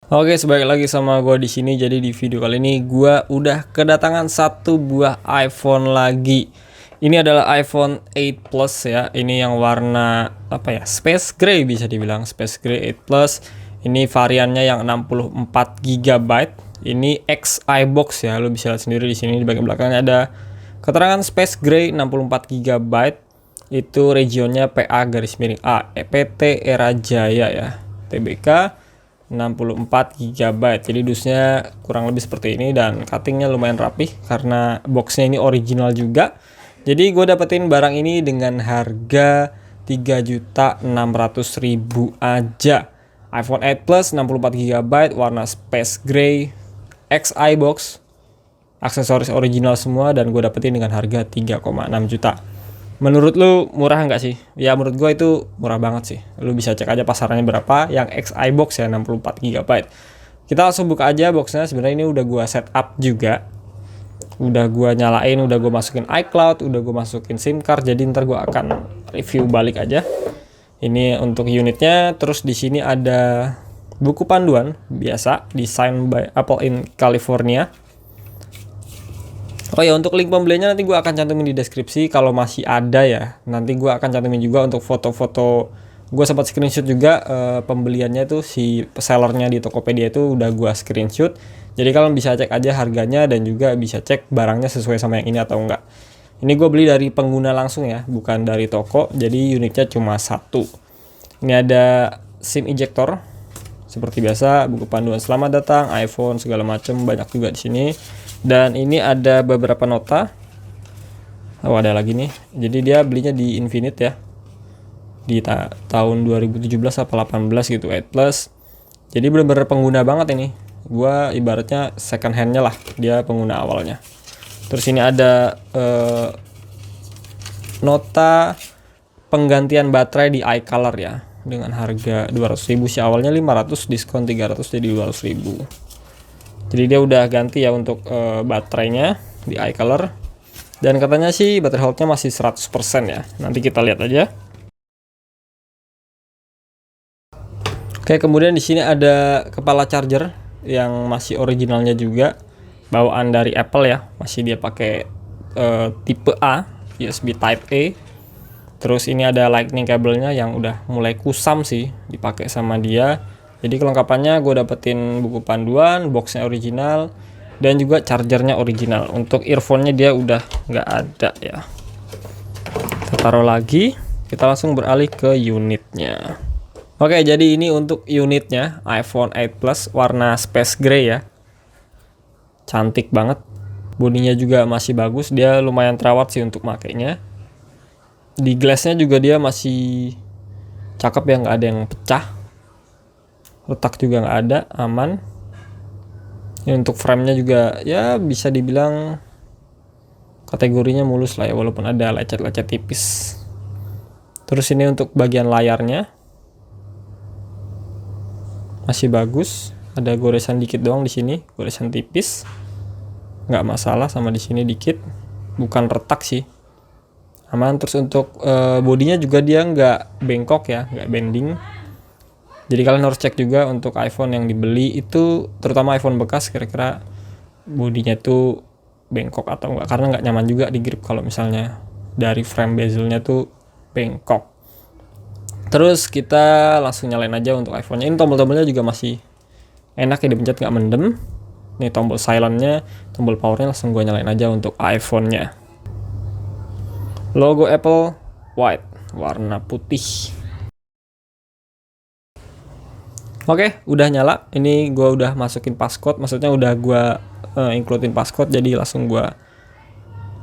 Oke, sebaik lagi sama gue di sini. Jadi di video kali ini gue udah kedatangan satu buah iPhone lagi. Ini adalah iPhone 8 Plus ya. Ini yang warna apa ya? Space Gray bisa dibilang Space Gray 8 Plus. Ini variannya yang 64 GB. Ini X iBox ya. Lo bisa lihat sendiri di sini di bagian belakangnya ada keterangan Space Gray 64 GB. Itu regionnya PA garis miring A, PT Era Jaya ya. TBK 64 GB. Jadi dusnya kurang lebih seperti ini dan cuttingnya lumayan rapih karena boxnya ini original juga. Jadi gue dapetin barang ini dengan harga 3.600.000 aja. iPhone 8 Plus 64 GB warna Space Gray X iBox, aksesoris original semua, dan gue dapetin dengan harga 3,6 juta. Menurut lu murah nggak sih? Ya menurut gue itu murah banget sih. Lu bisa cek aja pasarannya berapa yang X iBox ya 64 GB. Kita langsung buka aja boxnya. Sebenarnya ini udah gue setup juga. Udah gue nyalain, udah gue masukin iCloud, udah gue masukin SIM card. Jadi ntar gue akan review balik aja. Ini untuk unitnya. Terus di sini ada buku panduan biasa, designed by Apple in California. Oh ya, untuk link pembeliannya nanti gue akan cantumin di deskripsi kalau masih ada ya. Nanti gue akan cantumin juga untuk foto-foto. Gue sempat screenshot juga pembeliannya tuh, si sellernya di Tokopedia itu udah gue screenshot. Jadi kalian bisa cek aja harganya dan juga bisa cek barangnya sesuai sama yang ini atau enggak. Ini gue beli dari pengguna langsung ya, bukan dari toko. Jadi unitnya cuma satu. Ini ada SIM ejector seperti biasa, buku panduan selamat datang, iPhone segala macam banyak juga di sini. Dan ini ada beberapa nota. Oh, ada lagi nih. Jadi dia belinya di Infinite ya. Di tahun 2017 atau 18 gitu, 8 Plus. Jadi benar-benar pengguna banget ini. Gua ibaratnya second hand-nya lah, dia pengguna awalnya. Terus ini ada nota penggantian baterai di iColor ya, dengan harga 200.000 sih, awalnya 500, diskon 300 jadi 200.000. Jadi dia udah ganti ya untuk baterainya di iColor. Dan katanya sih baterai health-nya masih 100% ya. Nanti kita lihat aja. Oke, kemudian di sini ada kepala charger yang masih originalnya juga, bawaan dari Apple ya. Masih dia pakai tipe A, USB Type A. Terus ini ada lightning cable-nya yang udah mulai kusam sih dipakai sama dia. Jadi kelengkapannya gue dapetin buku panduan, boxnya original, dan juga chargernya original. Untuk earphone-nya dia udah nggak ada ya. Kita taruh lagi, kita langsung beralih ke unitnya. Oke, jadi ini untuk unitnya iPhone 8 Plus warna Space Gray ya. Cantik banget. Bodinya juga masih bagus, dia lumayan terawat sih untuk makainya. Di glassnya juga dia masih cakep ya, nggak ada yang pecah. Retak juga nggak ada, aman. Ini untuk framenya juga ya bisa dibilang kategorinya mulus lah ya, walaupun ada lecet-lecet tipis. Terus ini untuk bagian layarnya masih bagus, ada goresan dikit doang di sini, goresan tipis, nggak masalah. Sama di sini dikit, bukan retak sih, aman. Terus untuk bodinya juga dia nggak bengkok ya, nggak bending. Jadi kalian harus cek juga untuk iPhone yang dibeli itu, terutama iPhone bekas, kira-kira bodinya tuh bengkok atau enggak, karena nggak nyaman juga di grip kalau misalnya dari frame bezelnya tuh bengkok. Terus kita langsung nyalain aja untuk iPhone-nya. Ini tombol-tombolnya juga masih enak ya, dipencet nggak mendem. Ini tombol silent-nya, tombol power-nya langsung gue nyalain aja untuk iPhone-nya. Logo Apple white, warna putih. Oke, udah nyala. Ini gue udah masukin passcode, maksudnya udah gue includein passcode, jadi langsung gue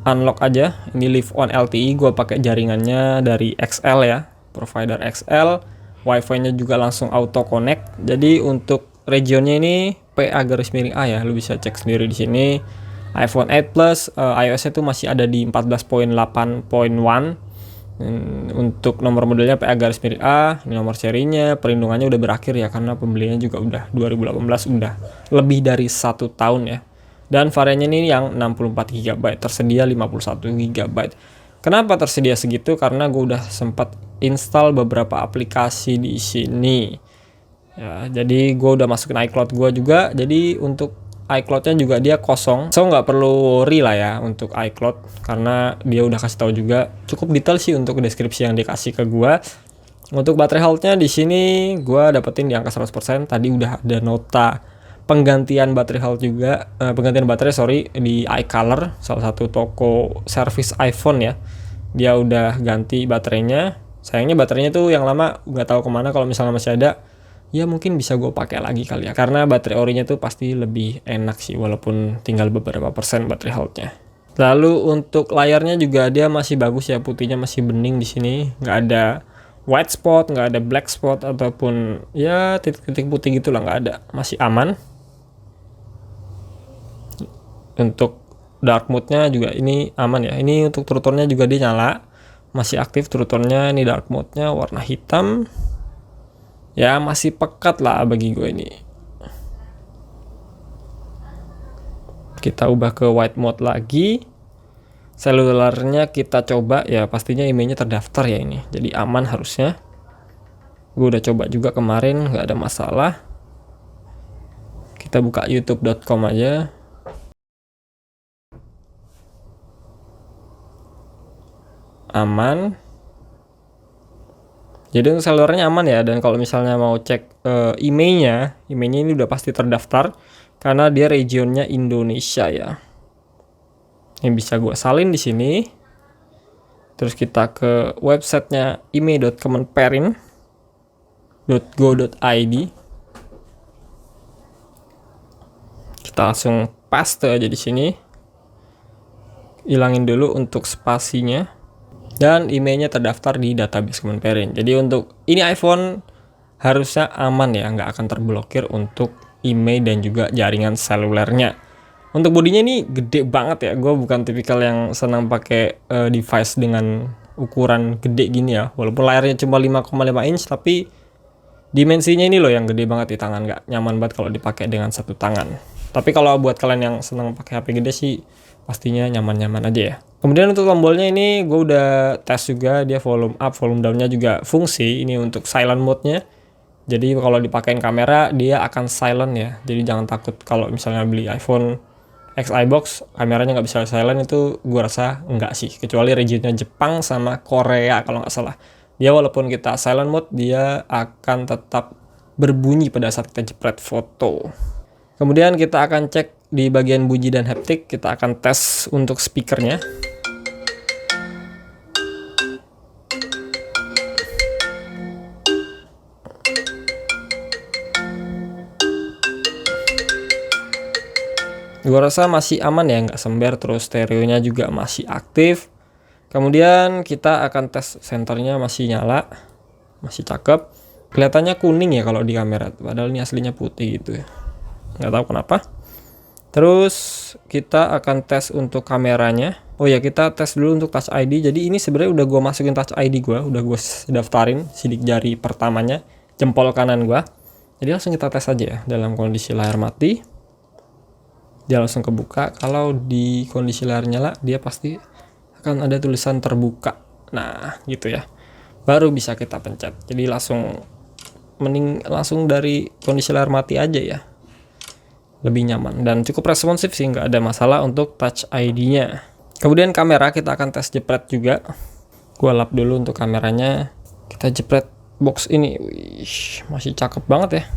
unlock aja. Ini live on LTE, gue pakai jaringannya dari XL ya, provider XL. Wi-Fi-nya juga langsung auto connect. Jadi untuk regionnya ini PA garis miring A ya, lu bisa cek sendiri di sini. iPhone 8 Plus iOS-nya tuh masih ada di 14.8.1. Untuk nomor modelnya PA garis miring A, ini nomor serinya. Perlindungannya udah berakhir ya, karena pembeliannya juga udah 2018, udah lebih dari 1 tahun ya. Dan variannya ini yang 64 GB, tersedia 51 GB. Kenapa tersedia segitu? Karena gue udah sempat install beberapa aplikasi di sini. Ya, jadi gue udah masukin iCloud gue juga. Jadi untuk iCloud-nya juga dia kosong. So nggak perlu worry lah ya untuk iCloud karena dia udah kasih tahu juga cukup detail sih untuk deskripsi yang dikasih ke gue. Untuk baterai health-nya di sini gue dapetin di angka 100%. Tadi udah ada nota penggantian baterai health juga, penggantian baterai sorry di iColor, salah satu toko servis iPhone ya. Dia udah ganti baterainya. Sayangnya baterainya tuh yang lama nggak tahu kemana. Kalau misalnya masih ada, ya mungkin bisa gue pakai lagi kali ya, karena baterai orinya tuh pasti lebih enak sih walaupun tinggal beberapa persen baterai health-nya. Lalu untuk layarnya juga dia masih bagus ya, putihnya masih bening di sini, nggak ada white spot, nggak ada black spot ataupun ya titik-titik putih gitu lah, nggak ada, masih aman. Untuk dark mode-nya juga ini aman ya. Ini untuk true tone-nya juga dia nyala, masih aktif true tone-nya. Ini dark mode-nya warna hitam. Ya masih pekat lah bagi gue ini. Kita ubah ke white mode lagi. Selulernya kita coba ya, pastinya emailnya terdaftar ya ini. Jadi aman harusnya. Gue udah coba juga kemarin, nggak ada masalah. Kita buka youtube.com aja. Aman. Jadi untuk selulernya aman ya, dan kalau misalnya mau cek emailnya ini udah pasti terdaftar karena dia regionnya Indonesia ya. Ini bisa gue salin di sini. Terus kita ke websitenya email.kemenperin.go.id. Kita langsung paste aja di sini. Hilangin dulu untuk spasinya. Dan emailnya terdaftar di database Kemenperin. Jadi untuk ini iPhone harusnya aman ya, nggak akan terblokir untuk email dan juga jaringan selulernya. Untuk bodinya ini gede banget ya. Gue bukan tipikal yang senang pakai device dengan ukuran gede gini ya. Walaupun layarnya cuma 5,5 inch, tapi dimensinya ini loh yang gede banget di tangan. Nggak nyaman banget kalau dipakai dengan satu tangan. Tapi kalau buat kalian yang senang pakai HP gede sih, pastinya nyaman-nyaman aja ya. Kemudian untuk tombolnya ini gue udah tes juga, dia volume up, volume down-nya juga fungsi. Ini untuk silent mode-nya. Jadi kalau dipakein kamera dia akan silent ya. Jadi jangan takut kalau misalnya beli iPhone X iBox kameranya nggak bisa silent, itu gue rasa enggak sih. Kecuali regionnya Jepang sama Korea kalau nggak salah. Dia walaupun kita silent mode dia akan tetap berbunyi pada saat kita jepret foto. Kemudian kita akan cek di bagian bunyi dan haptik, kita akan tes untuk speakernya. Gue rasa masih aman ya, nggak sember, terus stereonya juga masih aktif. Kemudian kita akan tes senternya, masih nyala, masih cakep. Kelihatannya kuning ya kalau di kamera, padahal ini aslinya putih gitu ya. Nggak tahu kenapa. Terus kita akan tes untuk kameranya. Oh ya, kita tes dulu untuk Touch ID. Jadi ini sebenarnya udah gue masukin Touch ID gue, udah gue daftarin sidik jari pertamanya, jempol kanan gue. Jadi langsung kita tes aja ya dalam kondisi layar mati. Dia langsung kebuka. Kalau di kondisi layar nyala dia pasti akan ada tulisan terbuka. Nah gitu ya, baru bisa kita pencet. Jadi mending langsung dari kondisi layar mati aja ya, lebih nyaman dan cukup responsif sih, nggak ada masalah untuk Touch ID-nya. Kemudian kamera kita akan tes jepret juga. Gua lap dulu untuk kameranya. Kita jepret box ini. Wih, masih cakep banget ya.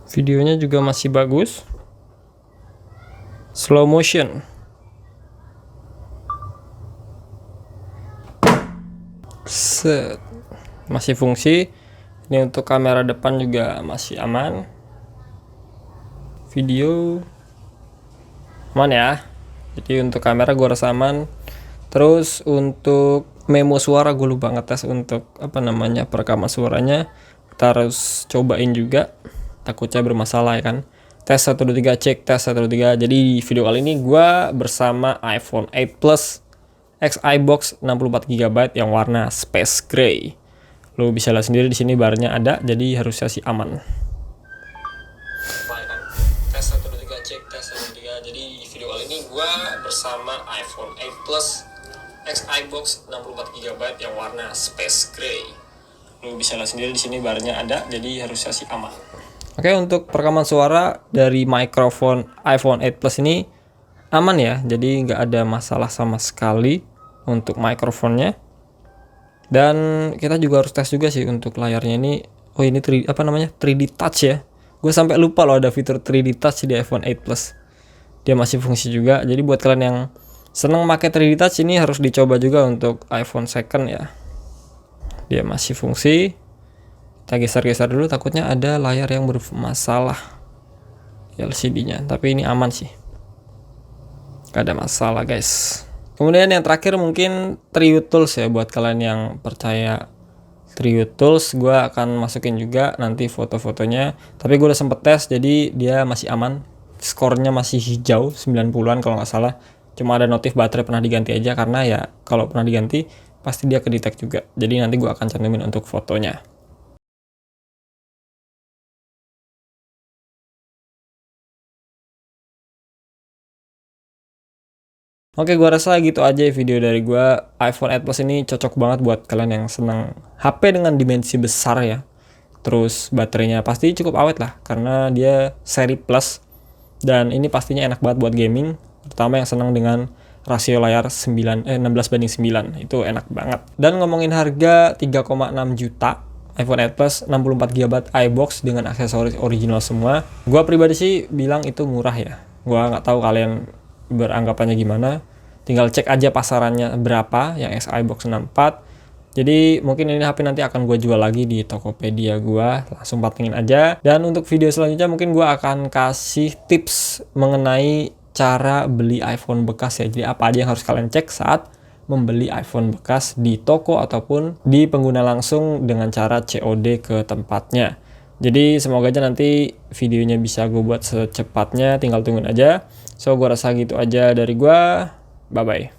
Videonya juga masih bagus. Slow motion. Set. Masih fungsi. Ini untuk kamera depan juga masih aman. Video aman ya. Jadi untuk kamera gue rasa aman. Terus untuk memo suara gue lupa ngetes untuk perekaman suaranya. Kita harus cobain juga. Takutnya bermasalah ya kan. Tes 1 2 3, cek tes 1 2 3. Jadi di video kali ini gue bersama iPhone 8 Plus X iBox 64GB yang warna space gray. Lo bisa lihat sendiri di sini barnya ada, jadi harusnya sih aman. Tes 1 2 3, cek tes 1 2 3. Jadi di video kali ini gue bersama iPhone 8 Plus X iBox 64GB yang warna space gray. Lu bisa lihat sendiri di sini barnya ada, jadi harusnya sih aman. Oke, untuk perekaman suara dari mikrofon iPhone 8 Plus ini aman ya, jadi nggak ada masalah sama sekali untuk mikrofonnya. Dan kita juga harus tes juga sih untuk layarnya ini. Oh, ini 3D Touch ya. Gue sampai lupa loh ada fitur 3D Touch di iPhone 8 Plus. Dia masih fungsi juga. Jadi buat kalian yang seneng pakai 3D Touch ini harus dicoba juga untuk iPhone second ya. Dia masih fungsi. Kita geser-geser dulu, takutnya ada layar yang bermasalah LCD-nya. Tapi ini aman sih, gak ada masalah guys. Kemudian yang terakhir mungkin Trio Tools ya. Buat kalian yang percaya Trio Tools, gue akan masukin juga nanti foto-fotonya. Tapi gue udah sempet tes, jadi dia masih aman. Skornya masih hijau 90-an kalau nggak salah. Cuma ada notif baterai pernah diganti aja, karena ya kalau pernah diganti pasti dia kedetek juga. Jadi nanti gue akan cantumin untuk fotonya. Oke, gue rasa gitu aja video dari gue. iPhone 8 Plus ini cocok banget buat kalian yang senang HP dengan dimensi besar ya. Terus baterainya pasti cukup awet lah, karena dia seri Plus. Dan ini pastinya enak banget buat gaming, terutama yang senang dengan rasio layar 16:9. Itu enak banget. Dan ngomongin harga 3,6 juta, iPhone 8 Plus 64GB iBox dengan aksesoris original semua. Gua pribadi sih bilang itu murah ya. Gua nggak tahu kalian beranggapannya gimana. Tinggal cek aja pasarannya berapa yang iBox 64. Jadi mungkin ini HP nanti akan gue jual lagi di Tokopedia gue, langsung pantengin aja. Dan untuk video selanjutnya mungkin gue akan kasih tips mengenai cara beli iPhone bekas ya. Jadi apa aja yang harus kalian cek saat membeli iPhone bekas di toko ataupun di pengguna langsung dengan cara COD ke tempatnya. Jadi semoga aja nanti videonya bisa gue buat secepatnya, tinggal tungguin aja. So gue rasa gitu aja dari gue, bye bye.